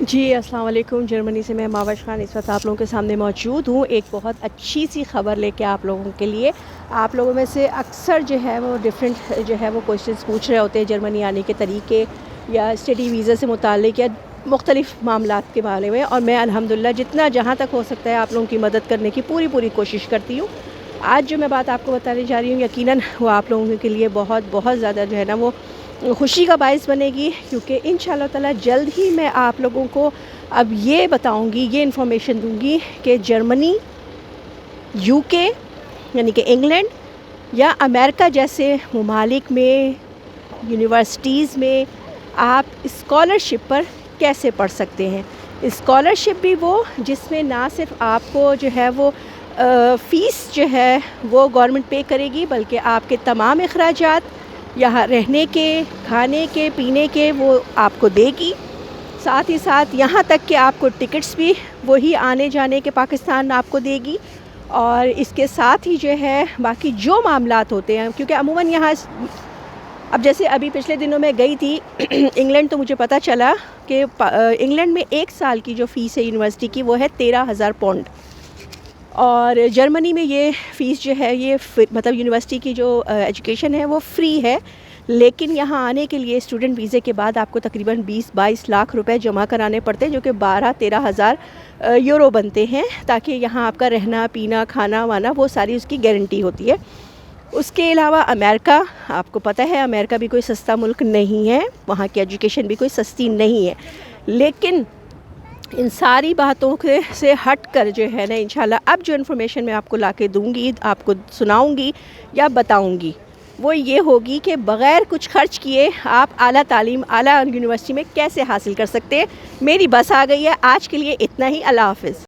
جی अस्सलाम वालेकुम। जर्मनी से मैं मावश खान इस वक्त आप लोगों के सामने मौजूद हूँ। एक बहुत अच्छी सी खबर लेके आप लोगों के लिए। आप लोगों में से अक्सर जो है वो डिफरेंट जो है वो क्वेश्चंस पूछ रहे होते हैं जर्मनी आने के तरीके या स्टडी वीज़ा से मुतालिक या मुख्तलिफ़ मामलात के बारे में, और मैं अल्हम्दुलिल्लाह जितना जहाँ तक हो सकता है आप लोगों की मदद करने की पूरी कोशिश करती हूँ। आज जो मैं बात आपको बताने जा रही हूँ यकीनन वो आप लोगों के लिए बहुत ज़्यादा जो है ना वो खुशी का बायस बनेगी, क्योंकि इंशाअल्लाह ताला जल्द ही मैं आप लोगों को अब ये बताऊंगी, ये इन्फॉर्मेशन दूंगी कि जर्मनी, यूके यानी कि इंग्लैंड या अमेरिका जैसे ममालिक में यूनिवर्सिटीज़ में आप स्कॉलरशिप पर कैसे पढ़ सकते हैं। स्कॉलरशिप भी वो जिसमें ना सिर्फ आपको जो है वो फ़ीस जो है वो गवर्नमेंट पे करेगी, बल्कि आपके तमाम अखराजात यहाँ रहने के, खाने के, पीने के वो आपको देगी। साथ ही साथ यहाँ तक कि आपको टिकट्स भी वही आने जाने के पाकिस्तान आपको देगी। और इसके साथ ही जो है बाकी जो मामलात होते हैं, क्योंकि अमूमन यहाँ अब जैसे अभी पिछले दिनों में गई थी इंग्लैंड, तो मुझे पता चला कि इंग्लैंड में 1 साल की जो फ़ीस है यूनिवर्सिटी की वो है 13,000 पाउंड, और जर्मनी में ये फ़ीस जो है ये मतलब यूनिवर्सिटी की जो एजुकेशन है वो फ्री है। लेकिन यहाँ आने के लिए स्टूडेंट वीज़े के बाद आपको तकरीबन 20-22 लाख रुपए जमा कराने पड़ते हैं, जो कि 12-13 हज़ार यूरो बनते हैं, ताकि यहाँ आपका रहना, पीना, खाना वाना वो सारी उसकी गारंटी होती है। उसके अलावा अमेरिका, आपको पता है अमेरिका भी कोई सस्ता मुल्क नहीं है, वहाँ की एजुकेशन भी कोई सस्ती नहीं है। लेकिन इन सारी बातों से हट कर जो है ना इंशाल्लाह अब जो इन्फॉर्मेशन मैं आपको ला के दूँगी, आपको सुनाऊँगी या बताऊँगी, वो ये होगी कि बग़ैर कुछ खर्च किए आप आला तालीम, आला यूनिवर्सिटी में कैसे हासिल कर सकते हैं। मेरी बस आ गई है। आज के लिए इतना ही। अल्लाह हाफ़िज़।